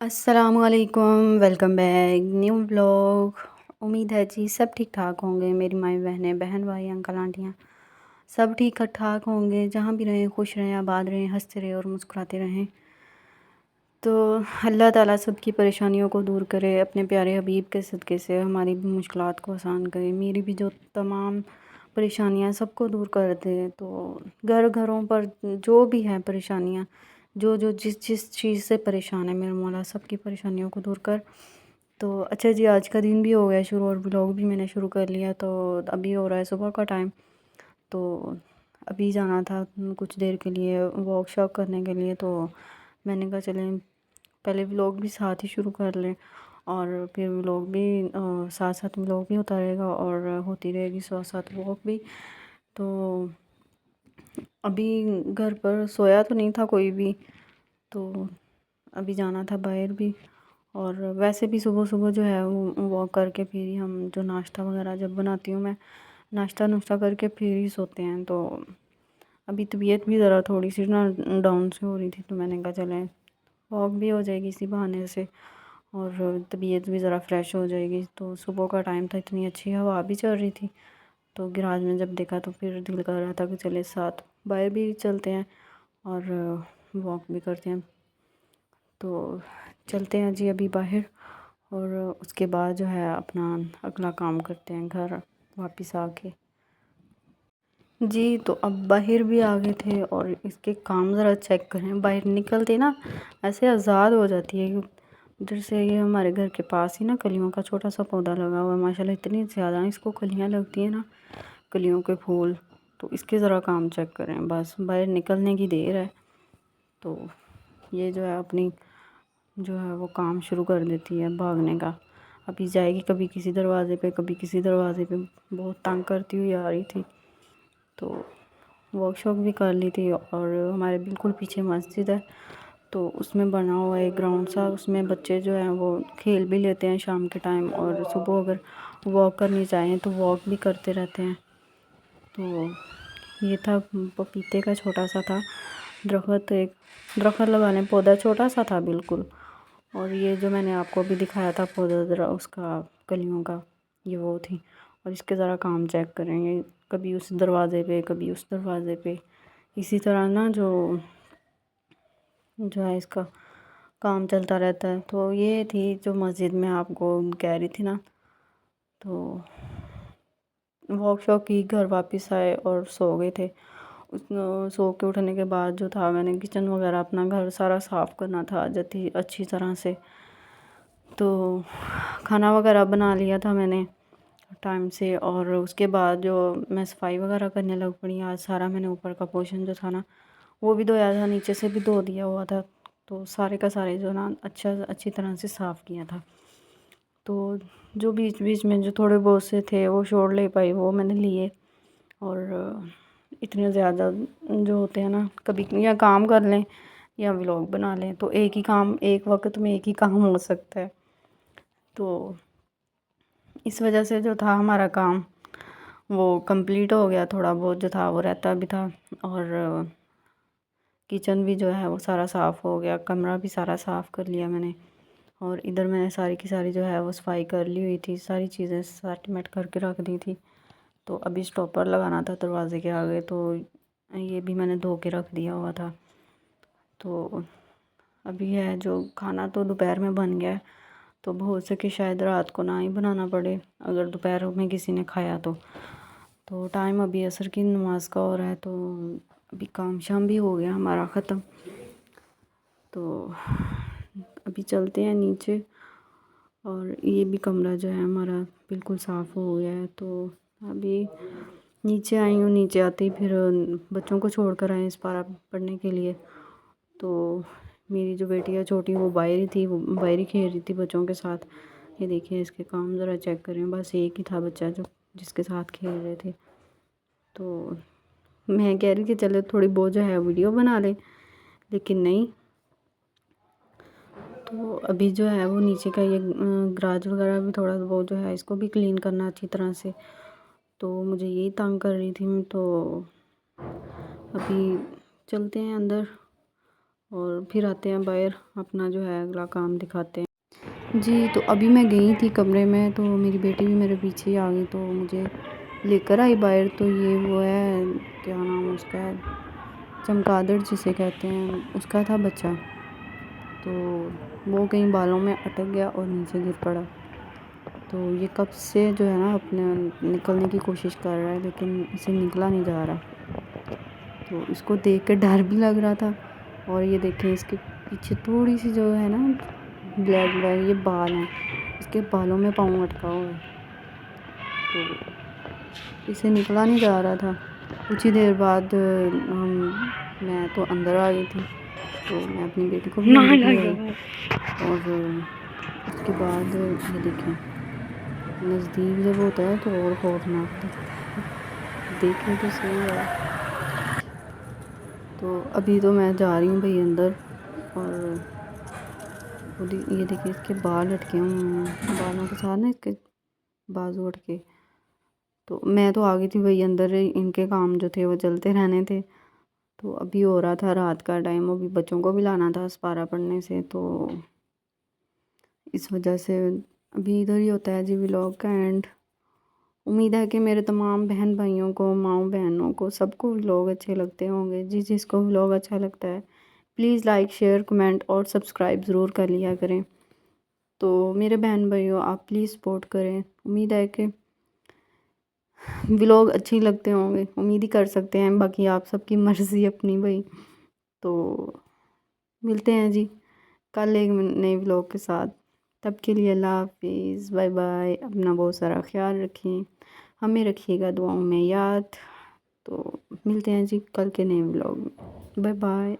अस्सलामुअलैकुम, welcome back new vlog. उम्मीद है जी सब ठीक ठाक होंगे। मेरी माई बहनें, बहन भाई, अंकल आंटियाँ सब ठीक ठाक होंगे। जहाँ भी रहें खुश रहें, आबाद रहें, हंसते रहें और मुस्कुराते रहें। तो अल्लाह ताला सबकी परेशानियों को दूर करे, अपने प्यारे हबीब के सदक़े से हमारी भी मुश्किलात को आसान करे, मेरी भी जो तमाम परेशानियाँ सबको दूर कर दे। तो घरों पर जो भी हैं परेशानियाँ, जो जो जिस जिस चीज़ से परेशान है, मेरे मौला सबकी परेशानियों को दूर कर। तो अच्छा जी, आज का दिन भी हो गया शुरू और व्लॉग भी मैंने शुरू कर लिया। तो अभी हो रहा है सुबह का टाइम। तो अभी जाना था कुछ देर के लिए वॉक शॉक करने के लिए। तो मैंने कहा चलें पहले व्लॉग भी साथ ही शुरू कर लें और फिर व्लॉग भी साथ साथ व्लॉग भी होता रहेगा और होती रहेगी साथ साथ वॉक भी। तो अभी घर पर सोया तो नहीं था कोई भी, तो अभी जाना था बाहर भी। और वैसे भी सुबह सुबह जो है वो वॉक करके फिर ही हम जो नाश्ता वगैरह जब बनाती हूँ मैं, नाश्ता नुश्ता करके फिर ही सोते हैं। तो अभी तबीयत भी ज़रा थोड़ी सी ना डाउन सी हो रही थी, तो मैंने कहा चलें वॉक भी हो जाएगी इसी बहाने से और तबीयत भी ज़रा फ्रेश हो जाएगी। तो सुबह का टाइम था, इतनी अच्छी हवा भी चल रही थी। तो गैराज में जब देखा तो फिर दिल कर रहा था कि चले साथ बाहर भी चलते हैं और वॉक भी करते हैं। तो चलते हैं जी अभी बाहर और उसके बाद जो है अपना अगला काम करते हैं घर वापस आके। जी तो अब बाहर भी आ गए थे और इसके काम ज़रा चेक करें। बाहर निकलते ना ऐसे आज़ाद हो जाती है। इधर से ये हमारे घर के पास ही ना कलियों का छोटा सा पौधा लगा हुआ है, माशाल्लाह इतनी ज़्यादा इसको कलियाँ लगती हैं ना, कलियों के फूल। तो इसके ज़रा काम चेक करें, बस बाहर निकलने की देर है। तो ये जो है अपनी जो है वो काम शुरू कर देती है भागने का। अभी जाएगी कभी किसी दरवाज़े पे, कभी किसी दरवाज़े पे, बहुत तंग करती हुई आ रही थी। तो वर्कशॉप भी कर ली थी और हमारे बिल्कुल पीछे मस्जिद है, तो उसमें बना हुआ है ग्राउंड सा, उसमें बच्चे जो हैं वो खेल भी लेते हैं शाम के टाइम और सुबह अगर वॉक करनी चाहें तो वॉक भी करते रहते हैं। तो ये था पपीते का छोटा सा था दरख्त, एक दरख्त लगाने पौधा छोटा सा था बिल्कुल। और ये जो मैंने आपको अभी दिखाया था पौधा ज़रा उसका कलियों का, ये वो थी। और इसके ज़रा काम चेक करेंगे, कभी उस दरवाज़े पे कभी उस दरवाज़े पे, इसी तरह ना जो है इसका काम चलता रहता है। तो ये थी जो मस्जिद में आपको कह रही थी ना। तो वॉक शॉप की, घर वापस आए और सो गए थे। उस सो के उठने के बाद जो था मैंने किचन वगैरह अपना घर सारा साफ़ करना था जति अच्छी तरह से। तो खाना वगैरह बना लिया था मैंने टाइम से और उसके बाद जो मैं सफाई वगैरह करने लग पड़ी। आज सारा मैंने ऊपर का पोर्शन जो था ना वो भी धोया था, नीचे से भी धो दिया हुआ था। तो सारे का सारे जो ना अच्छी तरह से साफ़ किया था। तो जो बीच बीच में जो थोड़े बहुत से थे वो छोड़ ले पाई, वो मैंने लिए। और इतने ज़्यादा जो होते हैं ना, कभी या काम कर लें या व्लॉग बना लें, तो एक ही काम एक वक्त में एक ही काम हो सकता है। तो इस वजह से जो था हमारा काम वो कंप्लीट हो गया, थोड़ा बहुत जो था वो रहता भी था। और किचन भी जो है वो सारा साफ़ हो गया, कमरा भी सारा साफ़ कर लिया मैंने। और इधर मैंने सारी की सारी जो है वो सफाई कर ली हुई थी, सारी चीज़ें सेटमेंट करके रख दी थी। तो अभी स्टॉपर लगाना था दरवाज़े के आगे, तो ये भी मैंने धो के रख दिया हुआ था। तो अभी है जो खाना तो दोपहर में बन गया है, तो हो सके शायद रात को ना ही बनाना पड़े अगर दोपहर में किसी ने खाया तो। तो टाइम अभी असर की नमाज का हो रहा है, तो अभी काम शाम भी हो गया हमारा ख़त्म। तो अभी चलते हैं नीचे और ये भी कमरा जो है हमारा बिल्कुल साफ़ हो गया है। तो अभी नीचे आई हूँ, नीचे आते ही फिर बच्चों को छोड़ कर आए इस पारा पढ़ने के लिए। तो मेरी जो बेटी है छोटी वो बाहर ही थी, वो बाहर ही खेल रही थी बच्चों के साथ। ये देखिए इसके काम ज़रा चेक करें, बस एक ही था बच्चा जो जिसके साथ खेल रहे थे। तो मैं कह रही थी चलो थोड़ी बहुत जो है वीडियो बना लें, लेकिन नहीं। तो अभी जो है वो नीचे का ये गराज वगैरह भी थोड़ा बहुत जो है इसको भी क्लीन करना अच्छी तरह से। तो मुझे यही तंग कर रही थी मैं। तो अभी चलते हैं अंदर और फिर आते हैं बाहर, अपना जो है अगला काम दिखाते हैं जी। तो अभी मैं गई थी कमरे में, तो मेरी बेटी भी मेरे पीछे ही आ गई, तो मुझे लेकर आई बाहर। तो ये वो है, क्या नाम उसका है, चमगादड़ जिसे कहते हैं, उसका था बच्चा। तो वो कहीं बालों में अटक गया और नीचे गिर पड़ा। तो ये कब से जो है ना अपने निकलने की कोशिश कर रहा है, लेकिन इसे निकला नहीं जा रहा। तो इसको देख के डर भी लग रहा था। और ये देखें, इसके पीछे थोड़ी सी जो है ना ब्लैक ब्लैक ये बाल हैं, इसके बालों में पाँव अटका हुआ है। तो इसे निकला नहीं जा रहा था। कुछ ही देर बाद मैं तो अंदर आ गई थी, तो मैं अपनी बेटी को भी अंदर ले आई। और उसके बाद ये देखें, नज़दीक जब होता है तो और खौफनाक दिखता है। देखें तो सही है। तो अभी तो मैं जा रही हूँ भाई अंदर। और ये देखिए, इसके बाल लटके हुए हैं, बालों के साथ ना इसके बाजू अटके। तो मैं तो आ गई थी भाई अंदर, इनके काम जो थे वो चलते रहने थे। तो अभी हो रहा था रात का टाइम, अभी बच्चों को भी लाना था अस्पारा पढ़ने से, तो इस वजह से अभी इधर ही होता है जी व्लॉग का एंड। उम्मीद है कि मेरे तमाम बहन भाइयों को, माँओं बहनों को, सबको व्लॉग अच्छे लगते होंगे। जिसको व्लॉग अच्छा लगता है प्लीज़ लाइक शेयर कमेंट और सब्सक्राइब ज़रूर कर लिया करें। तो मेरे बहन भाइयों, आप प्लीज़ सपोर्ट करें। उम्मीद है कि व्लॉग अच्छे लगते होंगे, उम्मीद ही कर सकते हैं, बाकी आप सबकी मर्ज़ी अपनी भाई। तो मिलते हैं जी कल एक नए व्लॉग के साथ। तब के लिए अल्लाह हाफिज़, बाय बाय। अपना बहुत सारा ख्याल रखें, हमें रखिएगा दुआओं में याद। तो मिलते हैं जी कल के नए व्लॉग में। Bye bye.